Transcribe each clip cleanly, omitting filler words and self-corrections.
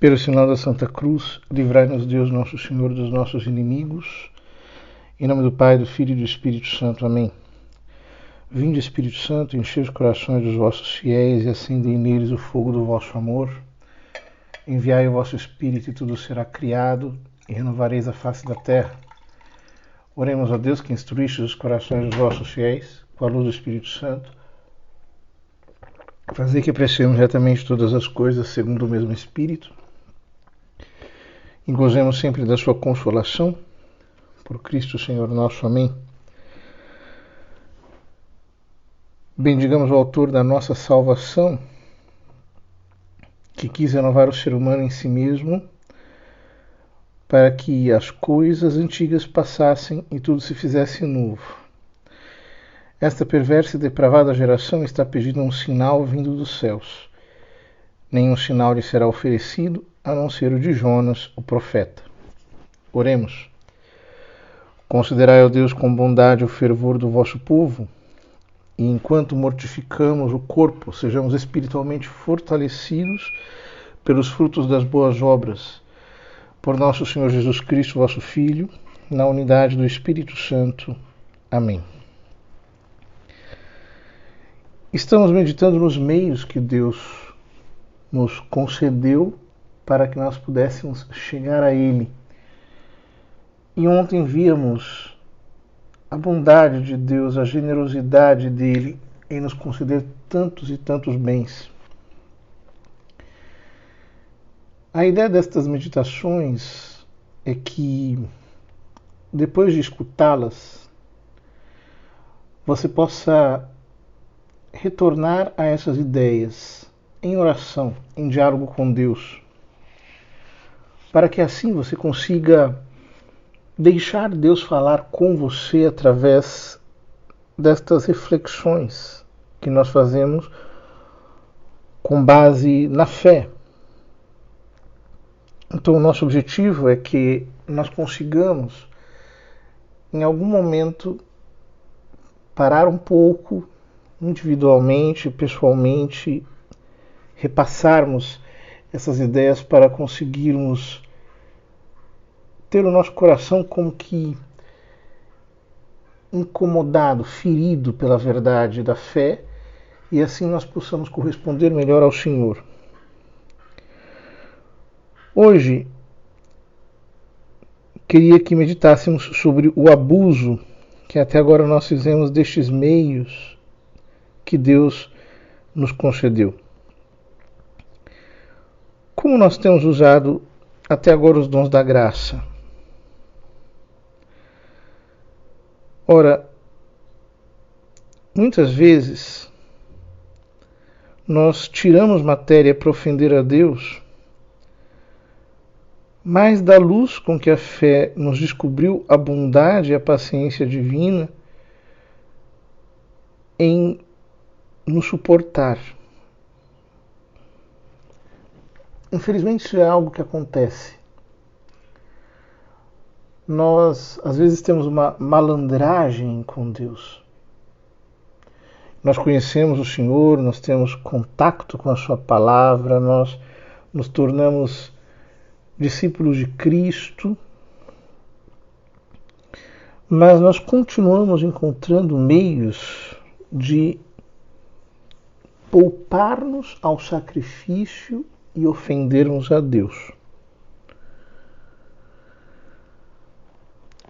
Pelo sinal da Santa Cruz, livrai-nos Deus nosso Senhor dos nossos inimigos. Em nome do Pai, do Filho e do Espírito Santo. Amém. Vinde, Espírito Santo, enchei os corações dos vossos fiéis e acendei neles o fogo do vosso amor. Enviai o vosso Espírito e tudo será criado e renovareis a face da terra. Oremos a Deus que instruíste os corações dos vossos fiéis com a luz do Espírito Santo. Fazei que apreciemos retamente todas as coisas segundo o mesmo Espírito e gozemos sempre da sua consolação. Por Cristo Senhor nosso. Amém. Bendigamos o autor da nossa salvação, que quis renovar o ser humano em si mesmo, para que as coisas antigas passassem e tudo se fizesse novo. Esta perversa e depravada geração está pedindo um sinal vindo dos céus. Nenhum sinal lhe será oferecido, a não ser o de Jonas, o profeta. Oremos. Considerai, ó Deus, com bondade o fervor do vosso povo, e enquanto mortificamos o corpo, sejamos espiritualmente fortalecidos pelos frutos das boas obras. Por nosso Senhor Jesus Cristo, vosso Filho, na unidade do Espírito Santo. Amém. Estamos meditando nos meios que Deus nos concedeu para que nós pudéssemos chegar a Ele. E ontem víamos a bondade de Deus, a generosidade dele em nos conceder tantos e tantos bens. A ideia destas meditações é que, depois de escutá-las, você possa retornar a essas ideias em oração, em diálogo com Deus, para que assim você consiga deixar Deus falar com você através destas reflexões que nós fazemos com base na fé. Então, o nosso objetivo é que nós consigamos, em algum momento, parar um pouco, individualmente, pessoalmente, repassarmos essas ideias para conseguirmos ter o nosso coração como que incomodado, ferido pela verdade da fé, e assim nós possamos corresponder melhor ao Senhor. Hoje, queria que meditássemos sobre o abuso que até agora nós fizemos destes meios que Deus nos concedeu. Como nós temos usado até agora os dons da graça? Ora, muitas vezes nós tiramos matéria para ofender a Deus, mas da luz com que a fé nos descobriu a bondade e a paciência divina em nos suportar. Infelizmente, isso é algo que acontece. Nós, às vezes, temos uma malandragem com Deus. Nós conhecemos o Senhor, nós temos contato com a Sua palavra, nós nos tornamos discípulos de Cristo, mas nós continuamos encontrando meios de poupar-nos ao sacrifício e ofendermos a Deus.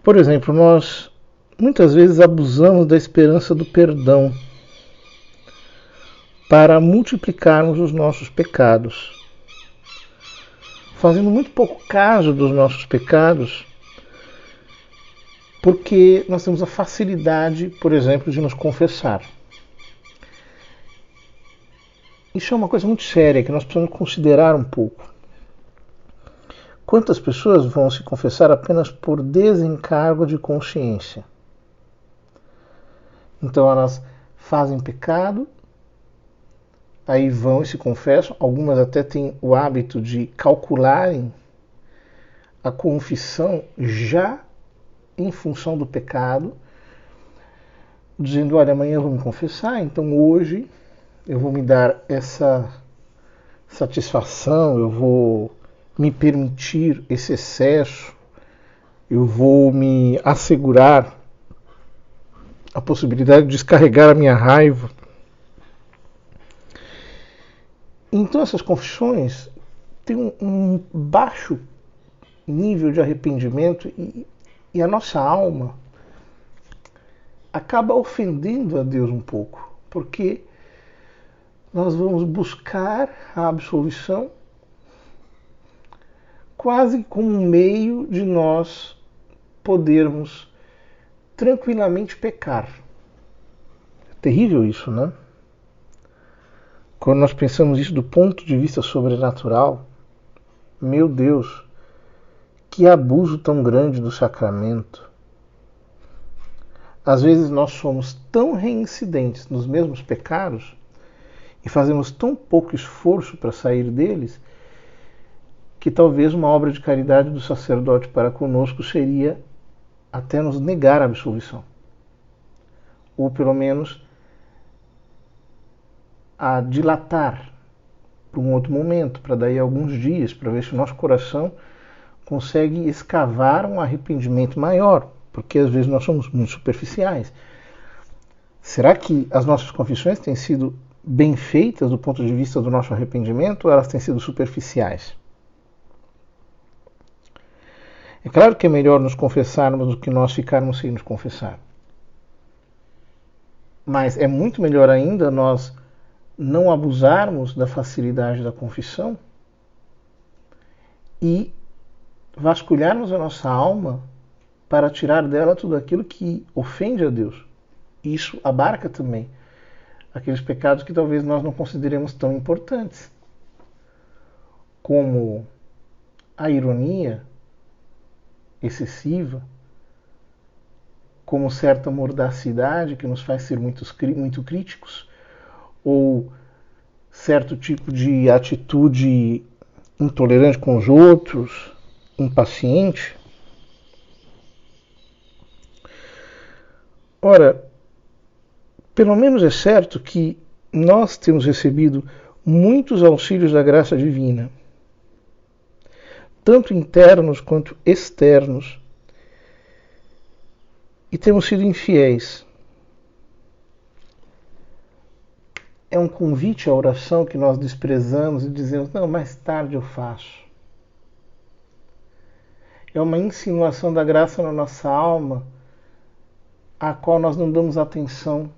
Por exemplo, nós muitas vezes abusamos da esperança do perdão para multiplicarmos os nossos pecados, fazendo muito pouco caso dos nossos pecados, porque nós temos a facilidade, por exemplo, de nos confessar. Isso é uma coisa muito séria que nós precisamos considerar um pouco. Quantas pessoas vão se confessar apenas por desencargo de consciência? Então elas fazem pecado, aí vão e se confessam. Algumas até têm o hábito de calcularem a confissão já em função do pecado, dizendo, olha, amanhã eu vou me confessar, então hoje eu vou me dar essa satisfação, eu vou me permitir esse excesso, eu vou me assegurar a possibilidade de descarregar a minha raiva. Então essas confissões têm um baixo nível de arrependimento e a nossa alma acaba ofendendo a Deus um pouco, porque nós vamos buscar a absolvição quase como um meio de nós podermos tranquilamente pecar. É terrível isso, né? Quando nós pensamos isso do ponto de vista sobrenatural, meu Deus, que abuso tão grande do sacramento. Às vezes nós somos tão reincidentes nos mesmos pecados e fazemos tão pouco esforço para sair deles, que talvez uma obra de caridade do sacerdote para conosco seria até nos negar a absolvição. Ou pelo menos a dilatar para um outro momento, para daí alguns dias, para ver se o nosso coração consegue escavar um arrependimento maior, porque às vezes nós somos muito superficiais. Será que as nossas confissões têm sido bem feitas do ponto de vista do nosso arrependimento ou elas têm sido superficiais? É claro que é melhor nos confessarmos do que nós ficarmos sem nos confessar. Mas é muito melhor ainda nós não abusarmos da facilidade da confissão e vasculharmos a nossa alma para tirar dela tudo aquilo que ofende a Deus. Isso abarca também aqueles pecados que talvez nós não consideremos tão importantes, como a ironia excessiva, como certa mordacidade que nos faz ser muito críticos, ou certo tipo de atitude intolerante com os outros, impaciente. Ora, pelo menos é certo que nós temos recebido muitos auxílios da graça divina, tanto internos quanto externos, e temos sido infiéis. É um convite à oração que nós desprezamos e dizemos, não, mais tarde eu faço. É uma insinuação da graça na nossa alma, à qual nós não damos atenção.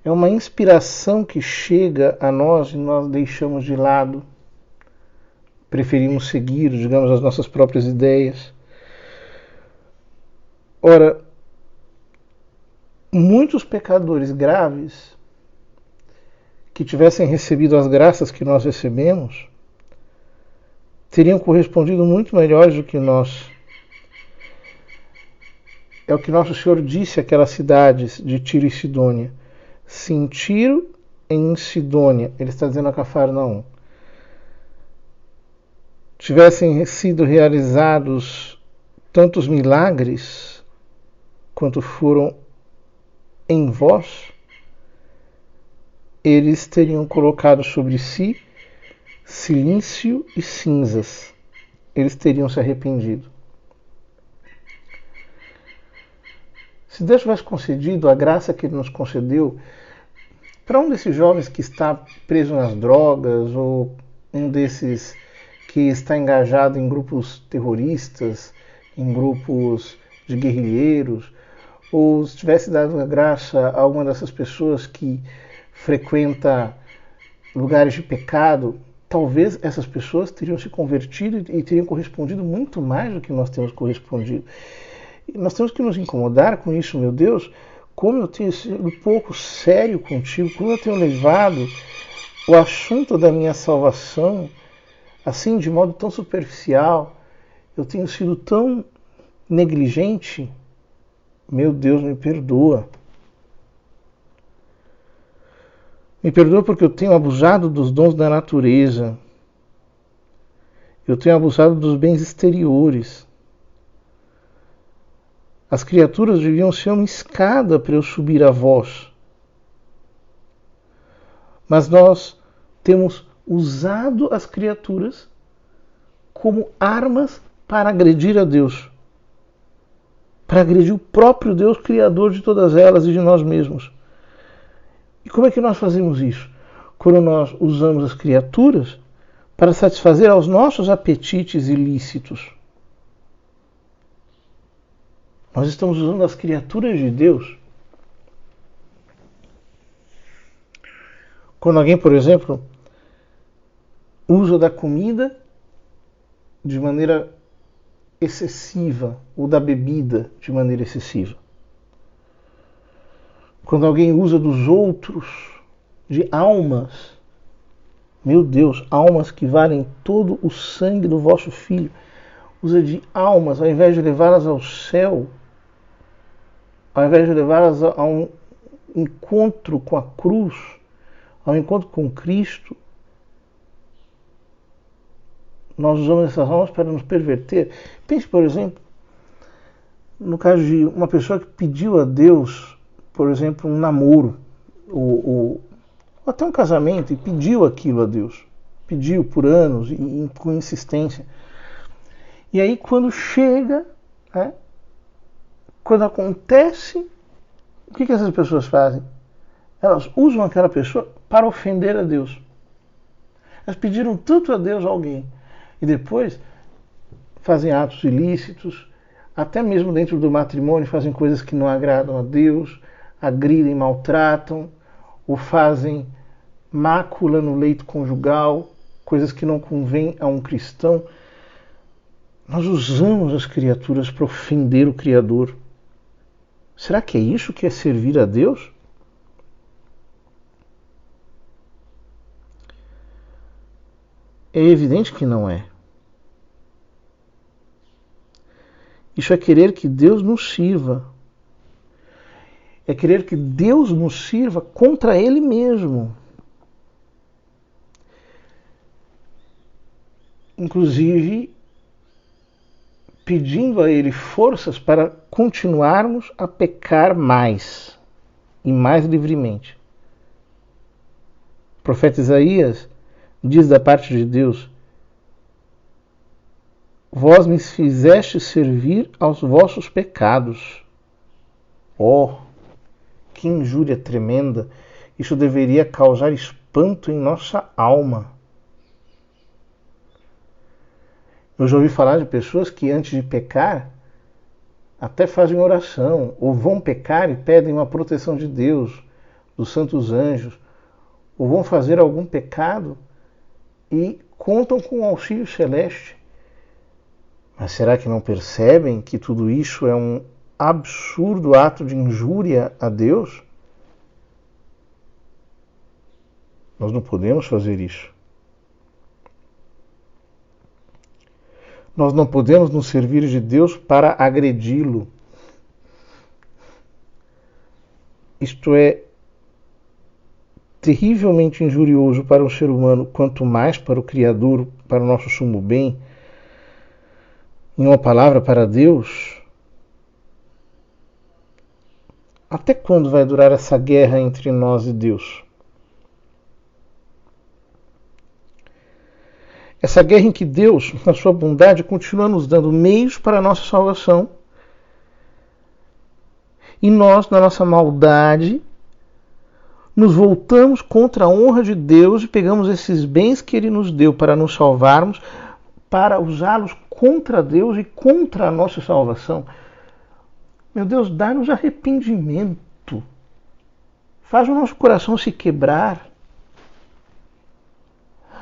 É uma inspiração que chega a nós e nós deixamos de lado. Preferimos seguir, digamos, as nossas próprias ideias. Ora, muitos pecadores graves que tivessem recebido as graças que nós recebemos teriam correspondido muito melhores do que nós. É o que nosso Senhor disse àquelas cidades de Tiro e Sidônia. Se em Tiro e em Sidônia, ele está dizendo a Cafarnaum, tivessem sido realizados tantos milagres quanto foram em vós, eles teriam colocado sobre si silício e cinzas. Eles teriam se arrependido. Se Deus tivesse concedido a graça que Ele nos concedeu para um desses jovens que está preso nas drogas, ou um desses que está engajado em grupos terroristas, em grupos de guerrilheiros, ou se tivesse dado a graça a uma dessas pessoas que frequenta lugares de pecado, talvez essas pessoas teriam se convertido e teriam correspondido muito mais do que nós temos correspondido. E nós temos que nos incomodar com isso, meu Deus, como eu tenho sido pouco sério contigo, como eu tenho levado o assunto da minha salvação assim, de modo tão superficial, eu tenho sido tão negligente. Meu Deus, me perdoa. Me perdoa porque eu tenho abusado dos dons da natureza. Eu tenho abusado dos bens exteriores. As criaturas deviam ser uma escada para eu subir a vós. Mas nós temos usado as criaturas como armas para agredir a Deus, para agredir o próprio Deus, Criador de todas elas e de nós mesmos. E como é que nós fazemos isso? Quando nós usamos as criaturas para satisfazer aos nossos apetites ilícitos. Nós estamos usando as criaturas de Deus. Quando alguém, por exemplo, usa da comida de maneira excessiva, ou da bebida de maneira excessiva. Quando alguém usa dos outros, de almas, meu Deus, almas que valem todo o sangue do vosso Filho, usa de almas, ao invés de levá-las ao céu, ao invés de levá-las a um encontro com a cruz, ao encontro com Cristo, nós usamos essas almas para nos perverter. Pense, por exemplo, no caso de uma pessoa que pediu a Deus, por exemplo, um namoro, ou até um casamento, e pediu aquilo a Deus. Pediu por anos, e com insistência. E aí quando chega, quando acontece, o que essas pessoas fazem? Elas usam aquela pessoa para ofender a Deus. Elas pediram tanto a Deus a alguém. E depois fazem atos ilícitos, até mesmo dentro do matrimônio fazem coisas que não agradam a Deus, agridem, maltratam, ou fazem mácula no leito conjugal, coisas que não convêm a um cristão. Nós usamos as criaturas para ofender o Criador. Será que é isso que é servir a Deus? É evidente que não é. Isso é querer que Deus nos sirva. É querer que Deus nos sirva contra Ele mesmo. Inclusive, pedindo a Ele forças para continuarmos a pecar mais e mais livremente. O profeta Isaías diz da parte de Deus: vós me fizeste servir aos vossos pecados. Oh, que injúria tremenda! Isso deveria causar espanto em nossa alma. Eu já ouvi falar de pessoas que antes de pecar até fazem oração, ou vão pecar e pedem uma proteção de Deus, dos santos anjos, ou vão fazer algum pecado e contam com o auxílio celeste. Mas será que não percebem que tudo isso é um absurdo ato de injúria a Deus? Nós não podemos fazer isso. Nós não podemos nos servir de Deus para agredi-lo. Isto é terrivelmente injurioso para o ser humano, quanto mais para o Criador, para o nosso sumo bem. Em uma palavra, para Deus. Até quando vai durar essa guerra entre nós e Deus? Essa guerra em que Deus, na sua bondade, continua nos dando meios para a nossa salvação. E nós, na nossa maldade, nos voltamos contra a honra de Deus e pegamos esses bens que Ele nos deu para nos salvarmos, para usá-los contra Deus e contra a nossa salvação. Meu Deus, dá-nos arrependimento. Faz o nosso coração se quebrar.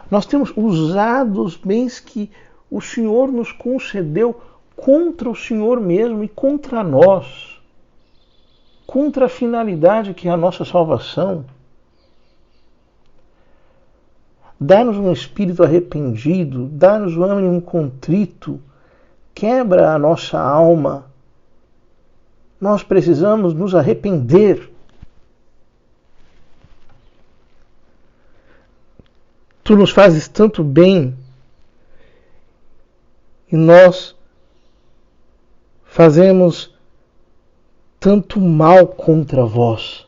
Nós temos usado os bens que o Senhor nos concedeu contra o Senhor mesmo e contra nós. Contra a finalidade que é a nossa salvação. Dá-nos um espírito arrependido, dá-nos um ânimo contrito, quebra a nossa alma. Nós precisamos nos arrepender. Tu nos fazes tanto bem e nós fazemos tanto mal contra vós.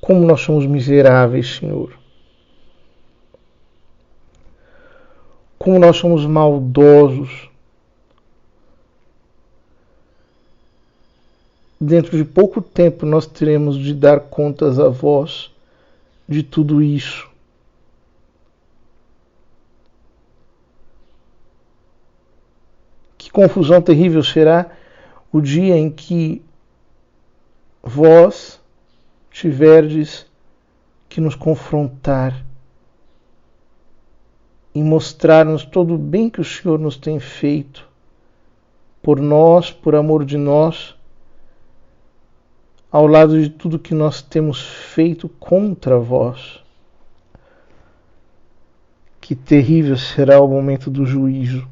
Como nós somos miseráveis, Senhor. Como nós somos maldosos. Dentro de pouco tempo nós teremos de dar contas a vós de tudo isso. Que confusão terrível será o dia em que vós tiverdes que nos confrontar e mostrar-nos todo o bem que o Senhor nos tem feito por nós, por amor de nós, ao lado de tudo que nós temos feito contra vós. Que terrível será o momento do juízo.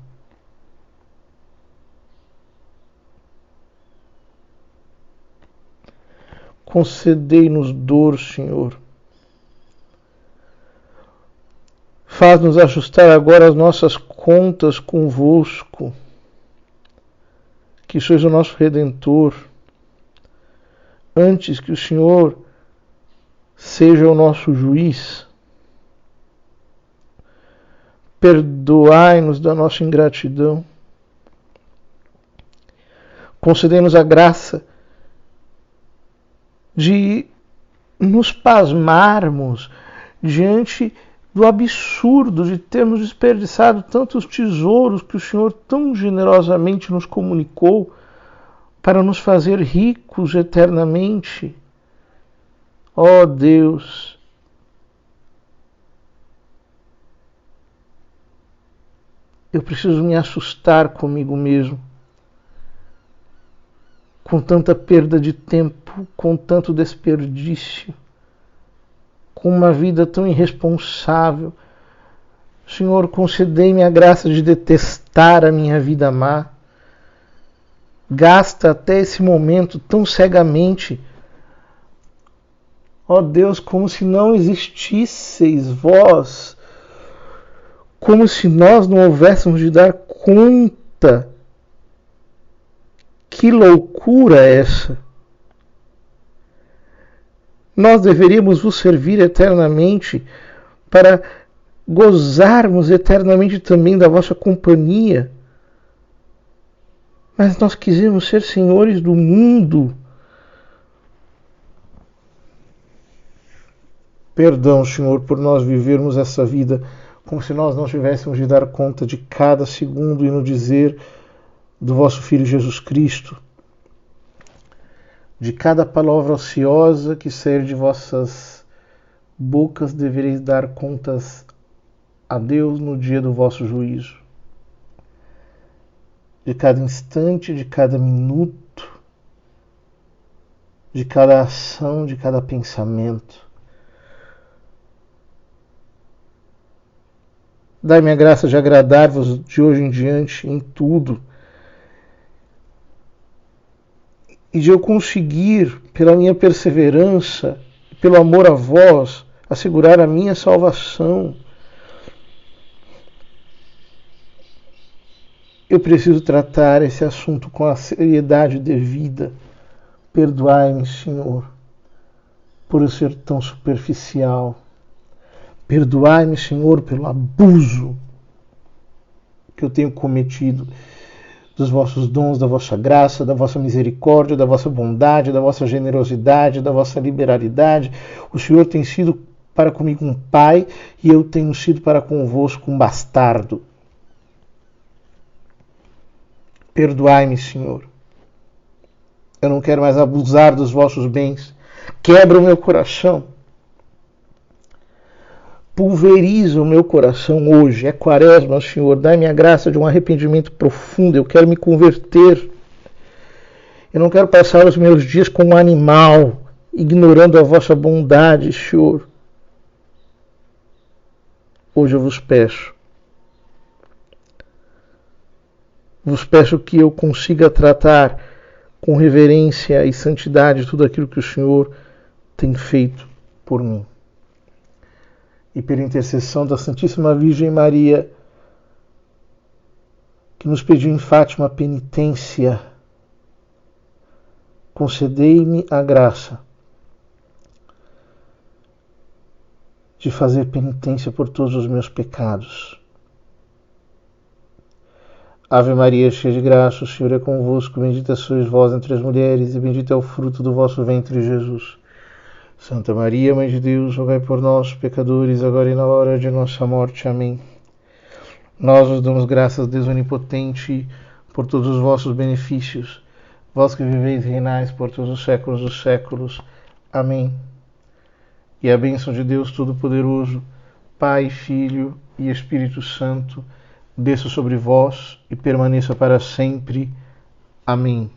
Concedei-nos dor, Senhor. Faz-nos ajustar agora as nossas contas convosco, que sois o nosso Redentor, antes que o Senhor seja o nosso juiz. Perdoai-nos da nossa ingratidão. Concedei-nos a graça de nos pasmarmos diante do absurdo de termos desperdiçado tantos tesouros que o Senhor tão generosamente nos comunicou para nos fazer ricos eternamente. Ó Deus, eu preciso me assustar comigo mesmo, com tanta perda de tempo, com tanto desperdício, com uma vida tão irresponsável. Senhor, concedei-me a graça de detestar a minha vida má. Gasta até esse momento tão cegamente, ó Deus, como se não existisseis vós, como se nós não houvéssemos de dar conta. Que loucura é essa! Nós deveríamos vos servir eternamente para gozarmos eternamente também da vossa companhia. Mas nós quisemos ser senhores do mundo. Perdão, Senhor, por nós vivermos essa vida como se nós não tivéssemos de dar conta de cada segundo e no dizer do vosso Filho Jesus Cristo, de cada palavra ociosa que sair de vossas bocas devereis dar contas a Deus no dia do vosso juízo. De cada instante, de cada minuto, de cada ação, de cada pensamento. Dai-me a graça de agradar-vos de hoje em diante em tudo, e de eu conseguir, pela minha perseverança, pelo amor a vós, assegurar a minha salvação. Eu preciso tratar esse assunto com a seriedade devida. Perdoai-me, Senhor, por eu ser tão superficial. Perdoai-me, Senhor, pelo abuso que eu tenho cometido dos vossos dons, da vossa graça, da vossa misericórdia, da vossa bondade, da vossa generosidade, da vossa liberalidade. O Senhor tem sido para comigo um pai e eu tenho sido para convosco um bastardo. Perdoai-me, Senhor. Eu não quero mais abusar dos vossos bens. Quebra o meu coração. Pulveriza o meu coração hoje. É quaresma, Senhor. Dai-me a graça de um arrependimento profundo. Eu quero me converter. Eu não quero passar os meus dias como um animal, ignorando a vossa bondade, Senhor. Hoje eu vos peço. Vos peço que eu consiga tratar com reverência e santidade tudo aquilo que o Senhor tem feito por mim. E pela intercessão da Santíssima Virgem Maria, que nos pediu em Fátima penitência, concedei-me a graça de fazer penitência por todos os meus pecados. Ave Maria, cheia de graça, o Senhor é convosco, bendita sois vós entre as mulheres, e bendito é o fruto do vosso ventre, Jesus. Santa Maria, Mãe de Deus, rogai por nós, pecadores, agora e na hora de nossa morte. Amém. Nós vos damos graças, Deus onipotente, por todos os vossos benefícios, vós que viveis e reinais por todos os séculos dos séculos. Amém. E a bênção de Deus Todo-Poderoso, Pai, Filho e Espírito Santo, desça sobre vós e permaneça para sempre. Amém.